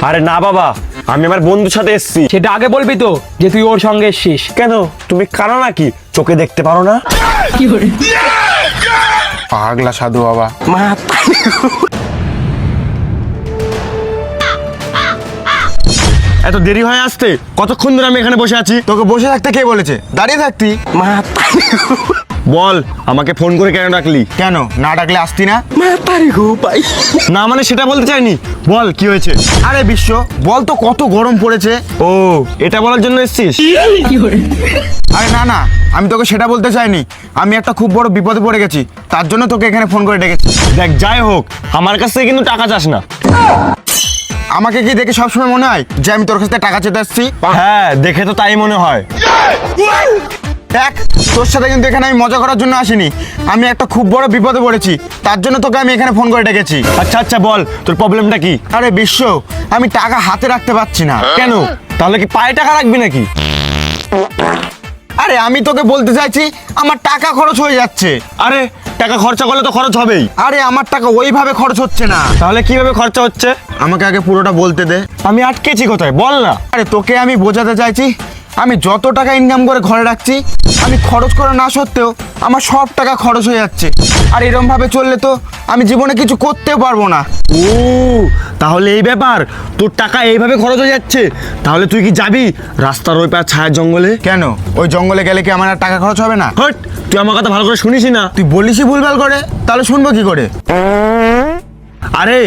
আরে না বাবা, আমি আমার বন্ধুর সাথে এসেছি। সেটা আগে বলবি তো যে তুই ওর সঙ্গে এসছিস। কেন, তুমি কানা নাকি? চোখে দেখতে পারো না? পাগলা সাধু বাবা। এত দেরি হয়ে আসতে? কতক্ষণ ধরে আমি এখানে বসে আছি। তোকে বসে থাকতে কে বলেছে? দাঁড়িয়ে থাকতি। বল, আমাকে ফোন করে কেন ডাকলি? কেন না ডাকলে আসতি না? না মানে সেটা বলতে চাইনি। বল কি হয়েছে? আরে বিশ্ব, বল তো কত গরম পড়েছে। ও, এটা বলার জন্য এসেছিস? আরে না না, আমি তোকে সেটা বলতে চাইনি। আমি একটা খুব বড় বিপদে পড়ে গেছি, তার জন্য তোকে এখানে ফোন করে ডেকেছি। দেখ, যাই হোক, আমার কাছ থেকে কিন্তু টাকা চাস না। আমাকে কি দেখে সবসময় মনে হয় যে আমি তোর কাছ থেকে টাকা চেতে আসছি? হ্যাঁ, দেখে তো তাই মনে হয়। দেখ, তোর সাথে কিন্তু এখানে আমি মজা করার জন্য আসিনি। আমি একটা খুব বড় বিপদে পড়েছি, তার জন্য তোকে আমি এখানে ফোন করে ডেকেছি। আচ্ছা আচ্ছা, বল তোর প্রবলেমটা কি? আরে বিশ্ব, আমি টাকা হাতে রাখতে পারছি না। কেন, তাহলে কি পায়ে টাকা রাখবি নাকি? আরে আমি তোকে বলতে চাইছি, আমার টাকা খরচ হয়ে যাচ্ছে। আরে টাকা খরচা করলে তো খরচ হবেই। আরে আমার টাকা ওইভাবে খরচ হচ্ছে না। তাহলে কিভাবে খরচা হচ্ছে? আমাকে আগে পুরোটা বলতে দে। আমি আটকেছি কোথায়, বল না। আরে তোকে আমি বোঝাতে চাইছি, আমি যত টাকা ইনকাম করে ঘরে রাখছি, আমি খরচ করা না সত্ত্বেও আমার সব টাকা খরচ হয়ে যাচ্ছে। আর এরকম ভাবে চললে তো আমি জীবনে কিছু করতেও পারবো না। ও, তাহলে এই ব্যাপার, তোর টাকা এইভাবে খরচ হয়ে যাচ্ছে। তাহলে তুই কি যাবি রাস্তার ওই পার ছায়া জঙ্গলে? কেন, ওই জঙ্গলে গেলে কি আমার আর টাকা খরচ হবে না? হট, তুই আমার কথা ভালো করে শুনিসই না। তুই বলিসই ভুলভাল করে, তাহলে শুনবো কি করে? আরে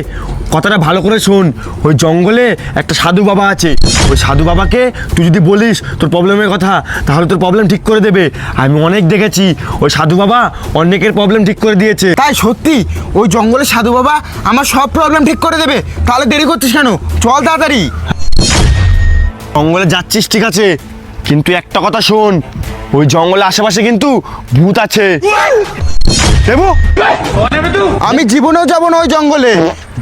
কথাটা ভালো করে শোন। ওই জঙ্গলে একটা সাধু বাবা আছে। ওই সাধু বাবাকে তুই যদি বলিস তোর প্রবলেমের কথা, তাহলে তোর প্রবলেম ঠিক করে দেবে। আমি অনেক দেখেছি, ওই সাধু বাবা অনেকের প্রবলেম ঠিক করে দিয়েছে। তাই সত্যি ওই জঙ্গলে সাধু বাবা আমার সব প্রবলেম ঠিক করে দেবে? তাহলে দেরি করছিস কেন? চল তাড়াতাড়ি। জঙ্গলে যাচ্ছিস ঠিক আছে, কিন্তু একটা কথা শোন, ওই জঙ্গলের আশেপাশে কিন্তু ভূত আছে। দেবো? আমি জীবনেও যাব না ওই জঙ্গলে।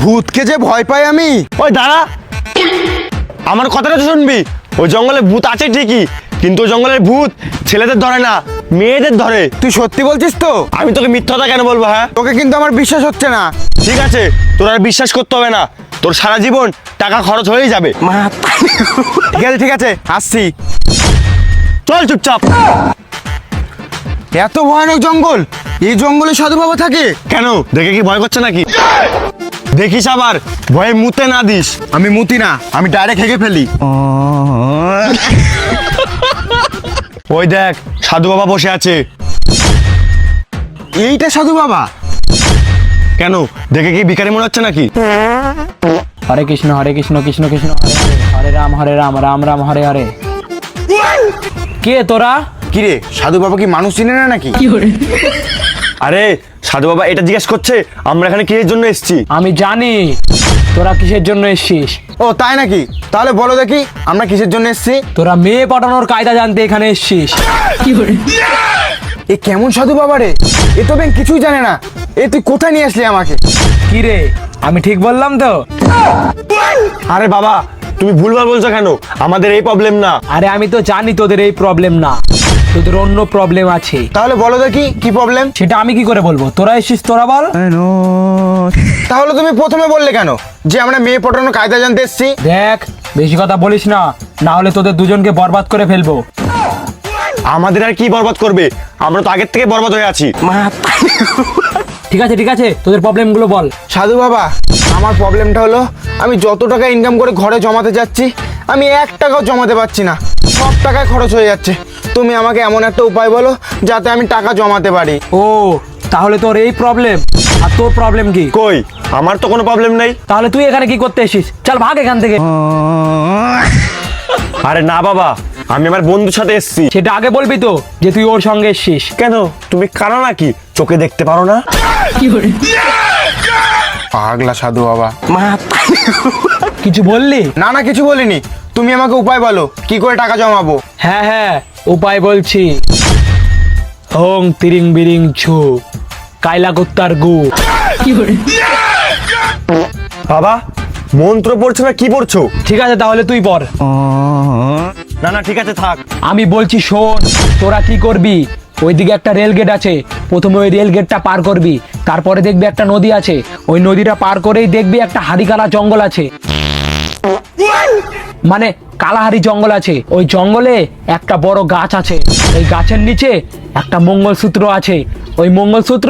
ভূতকে যে ভয় পাই আমি। ওই দাঁড়া, আমার কথাটা তো শুনবি। ওই জঙ্গলে ভূত আছে ঠিকই, কিন্তু ওই জঙ্গলের ভূত ছেলেদের ধরে না, মেয়েদের ধরে। তুই সত্যি বলছিস তো? আমি তোকে মিথ্যা কথা কেন বলবো? হ্যাঁ, তোকে কিন্তু আমার বিশ্বাস হচ্ছে না। ঠিক আছে, তোর আর বিশ্বাস করতে হবে না। তোর সারা জীবন টাকা খরচ হয়েই যাবে। ঠিক আছে ঠিক আছে, আসছি। চল চুপচাপ। এত ভয়ানক জঙ্গল, এই জঙ্গলে সাধু বাবা থাকে? কেন, দেখে কি ভয় করছে নাকি? দেখিস আবার ভয়ে মুতে না দিস। আমি মুতি না, আমি ডাইরেক্ট হেগে ফেলি। ওই দেখ, সাধু বাবা বসে আছে। এইটা সাধু বাবা? কেন, দেখে কি ভিখারি মনে হচ্ছে নাকি? হরে কৃষ্ণ কৃষ্ণ কৃষ্ণ হরে হরে, হরে রাম রাম রাম হরে হরে। কে তোরা? কিরে, সাধু বাবা কি মানুষ চিনে না নাকি? আরে সাধু বাবা এটা জিজ্ঞেস করছে আমরা এখানে কিসের জন্য এসেছি। আমি জানি তোরা কিসের জন্য এসছিস। ও তাই নাকি? তাহলে বলো দেখি আমরা কিসের জন্য এসেছি? তোরা মেয়ে পটানোর কায়দা জানতে এখানে এসছিস। এ কেমন সাধু বাবা রে? এ তো ব্যাংক কিছুই জানে না। এ তুই কোথায় নিয়ে আসলি আমাকে? কি রে, আমি ঠিক বললাম তো? আরে বাবা, তুমি ভুলভাল বলছো কেন? আমাদের এই প্রবলেম না। আরে আমি তো জানি তোদের এই প্রবলেম না, তোদের অন্য প্রবলেম আছে। তাহলে বলো দেখি কি প্রবলেম? সেটা আমি কি করে বলবো? তোরা এসছিস, তোরা বল। তাহলে তুমি প্রথমে বললে কেন যে আমরা মেয়ে পটানোর কায়দা জানতে এসেছি? দেখ, বেশি কথা বলিস না, না হলে তোদের দুজনকে বরবাদ করে ফেলবো। আমাদের আর কি বরবাদ করবে? আমরা তো আগের থেকে বরবাদ হয়ে আছি। ঠিক আছে, তোদের প্রবলেমগুলো বল। সাধু বাবা, আমার প্রবলেমটা হলো আমি যত টাকা ইনকাম করে ঘরে জমাতে যাচ্ছি, আমি 1 টাকাও জমাতে পারছি না। সব টাকায় খরচ হয়ে যাচ্ছে। তুমি আমাকে এমন একটা উপায় বলো যাতে আমি টাকা জমাতে পারি। ও, তাহলে তোর এই প্রবলেম। আর তোর প্রবলেম কি? কই, আমার তো কোনো প্রবলেম নেই। তাহলে তুই এখানে কি করতে এসেছিস? চল ভাগ এখান থেকে। আরে না বাবা, আমি আমার বন্ধুর সাথে এসেছি। সেটা আগে বলবি তো যে তুই ওর সঙ্গে এসছিস। কেন, তুমি কানা নাকি? চোখে দেখতে পারো না? পাগলা সাধু বাবা। কিছু বললি? না না, কিছু বলিনি। তুমি আমাকে উপায় বলো কি করে টাকা জমাবো। হ্যাঁ, উপায় বলছি। ওং তিরিং বিরিং ছু, কাইলা কুত্তার গু। বাবা, মন্ত্র পড়ছো না কি পড়ছো? ঠিক আছে, তাহলে তুই পড়। না না, ঠিক আছে থাক। আমি বলছি শোন, তোরা কি করবি? ওইদিকে একটা রেল গেট আছে, প্রথমে ওই রেল গেটটা পার করবি, তারপরে দেখবি একটা নদী আছে, ওই নদীটা পার করেই দেখবি একটা হারিকালা জঙ্গল আছে। মানে কালাহারি জঙ্গল আছে, ওই জঙ্গলে একটা বড় গাছ আছে, ওই গাছের নিচে একটা মঙ্গলসূত্র আছে, ওই মঙ্গলসূত্র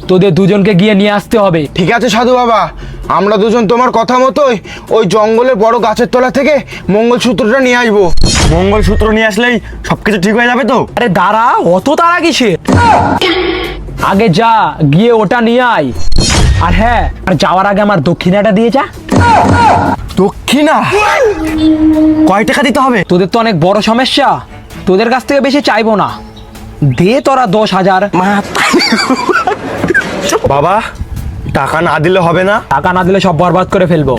তোদের দুজনকে গিয়ে নিয়ে আসতে হবে। ঠিক আছে সাধু বাবা, আমরা দুজন তোমার কথা মতোই ওই জঙ্গলের বড় গাছের তলা থেকে মঙ্গলসূত্রটা নিয়ে আসবো। মঙ্গলসূত্র নিয়ে আসলেই সবকিছু ঠিক হয়ে যাবে তো? আরে দাঁড়া, অত তারা কিসের? আগে যা গিয়ে ওটা নিয়ে আয়। আর হ্যাঁ, আর যাওয়ার আগে আমার দক্ষিণাটা দিয়ে যা। দক্ষিণা? কয় টাকা দিতে হবে? তোদের তো অনেক বড় সমস্যা, তোদের কাছ থেকে বেশি চাইবো না, দে তোরা 10,000। বাবা, টাকা না দিলে হবে না? টাকা না দিলে সব বরবাদ করে ফেলবো।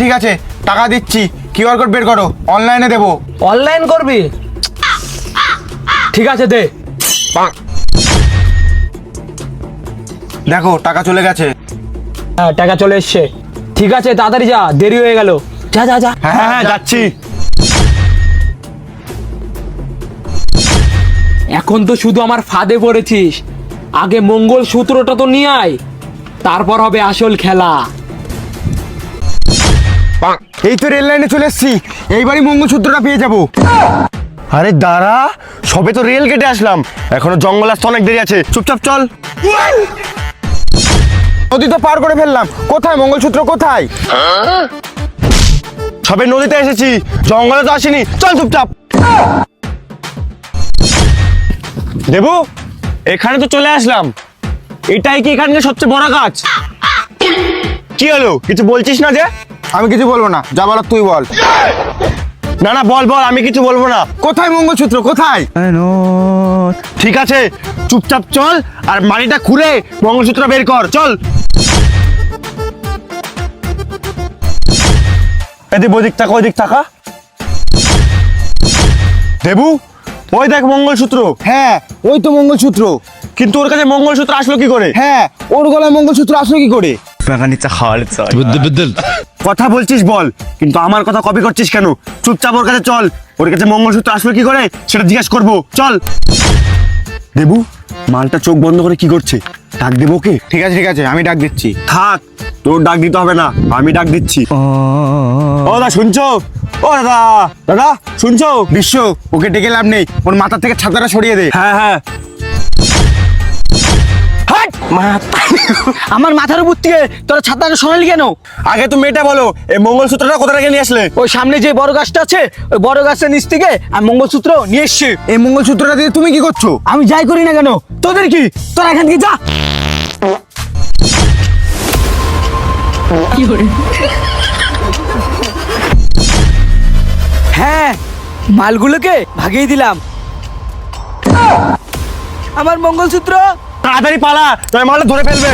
ঠিক আছে, টাকা দিচ্ছি, কিউআর কোড বের করো, অনলাইনে দেবো। অনলাইন করবি? ঠিক আছে দে। দেখো টাকা চলে গেছে। হ্যাঁ, টাকা চলে এসছে। ঠিক আছে, তাড়াতাড়ি যা, দেরি হয়ে গেল। যা যা যা। হ্যাঁ হ্যাঁ যাচ্ছি। এখন তো শুধু আমার ফাঁদে পড়েছিস, আগে মঙ্গল সূত্রটা তো নিয়ে আয়, তারপর হবে আসল খেলা। এই তো রেল লাইনে চলে এসছি, এইবারই মঙ্গলসূত্রটা পেয়ে যাবো। আরে দাঁড়া, সবে তো রেল কেটে আসলাম, এখনো জঙ্গল আসতে অনেক দেরি আছে, চুপচাপ চল। নদী তো পার করে ফেললাম, কোথায় মঙ্গলসূত্র কোথায়? সবে নদীতে এসেছি, জঙ্গলে তো আসিনি, চল চুপচাপ। দেবু, এখানে তো চলে আসলাম, এটাই কি এখানকার সবচেয়ে বড় গাছ? কি হলো, কিছু বলছিস না যে? আমি কিছু বলবো না, যা বলার তুই বল। না না বল বল, আমি কিছু বলবো না। কোথায় মঙ্গলসূত্র কোথায়? ঠিক আছে, চুপচাপ চল, আর মাটিটা খুঁড়ে মঙ্গলসূত্র বের কর, চল। এদিক ওদিক থাকা, ওদিক থাকা। দেবু, ওই দেখ মঙ্গলসূত্র। হ্যাঁ, ওই তো মঙ্গলসূত্র। কিন্তু ওর কাছে মঙ্গলসূত্র আসলো কি করে? হ্যাঁ, ওর গলায় মঙ্গলসূত্র আসলো কি করে? কথা বলছিস বল, কিন্তু আমার কথা কপি করছিস কেন? চুপচাপ ওর কাছে চল, ওর কাছে মঙ্গলসূত্র আসলো কি করে সেটা জিজ্ঞেস করবো, চল। দেবু, মালটা চোখ বন্ধ করে কি করছে? ডাক দেবো ওকে? ঠিক আছে, আমি ডাক দিচ্ছি। থাক, তোর ডাক দিতে হবে না, আমি ডাক দিচ্ছি। ও দাদা শুনছো? ও দাদা, দাদা শুনছো? বিশ্ব, ওকে ডেকে লাভ নেই, ওর মাথা থেকে ছাতাটা সরিয়ে দে। হ্যাঁ হ্যাঁ। হাট! আমার মাথার উপর থেকে তোরা ছাতাটা সরালি কেন? আগে তো মেয়েটা বলো, এই মঙ্গলসূত্রটা কোথা থেকে নিয়ে আসলে? ওই সামনে যে বড় গাছটা আছে, ওই বড় গাছের নিচ থেকে আমি মঙ্গলসূত্র নিয়ে এসছি। এই মঙ্গলসূত্রটা দিয়ে তুমি কি করছো? আমি যাই করি না কেন, তোদের কি? তোরা এখান থেকে যা। হ্যাঁ, মালগুলোকে ভাগিয়ে দিলাম। আমার মঙ্গলসূত্র। তাড়াতাড়ি পালা, তাই মালটা ধরে ফেলবে।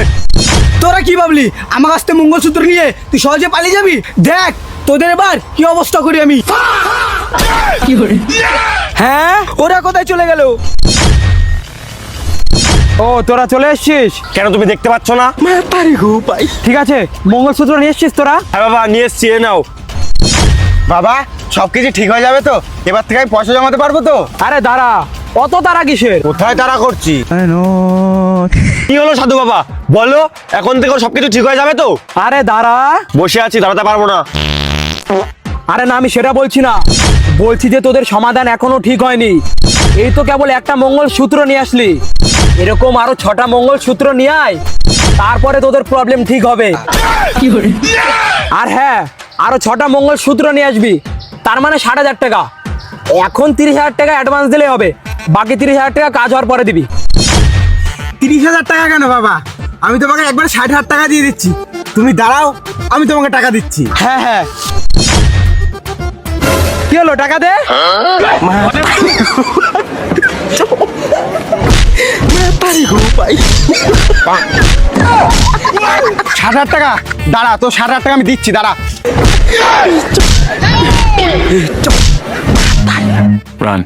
তোরা কি ভাবলি আমার কাছ থেকে মঙ্গলসূত্র নিয়ে তুই সহজে পালিয়ে যাবি? দেখ তোদের এবার কি অবস্থা করি আমি। হ্যাঁ, ওরা কোথায় চলে গেল? ও, তোরা চলে এসছিস? কেন তুমি দেখতে পাচ্ছ না? ঠিক আছে, মঙ্গলসূত্র নিয়ে এসছিস তোরা? হ্যাঁ বাবা, নিয়ে এসছি, এ নাও। বাবা, সবকিছু ঠিক হয়ে যাবে তো? এবার থেকে আমি পয়সা জমাতে পারবো তো? আরে দাঁড়া, অত তারা কিসের? কোথায় তারা করছি? কি হলো সাধু বাবা, বলো, এখন থেকে সবকিছু ঠিক হয়ে যাবে তো? আরে দাঁড়া। বসে আছি, দাঁড়াতে পারবো না। আরে না, আমি সেটা বলছি না, বলছি যে তোদের সমাধান এখনো ঠিক হয়নি। এই তো কেবল একটা মঙ্গলসূত্র নিয়ে আসলি, এরকম আরো 6টা মঙ্গলসূত্র নিয়ে আয়, তারপরে তোদের প্রবলেম ঠিক হবে। আর হ্যাঁ, আরো 6টা মঙ্গলসূত্র নিয়ে আসবি, তার মানে 60,000 টাকা। এখন 30,000 টাকা অ্যাডভান্স দিলেই হবে, বাকি 30,000 টাকা কাজ হওয়ার পরে দিবি। 30,000 টাকা কেন বাবা? আমি তোমাকে একবার 60,000 টাকা দিয়ে দিচ্ছি, তুমি দাঁড়াও, আমি তোমাকে টাকা দিচ্ছি। হ্যাঁ হ্যাঁ, কি হলো, টাকা দে। 60,000 টাকা? দাঁড়া, তো 60,000 টাকা আমি দিচ্ছি, দাঁড়া। Run.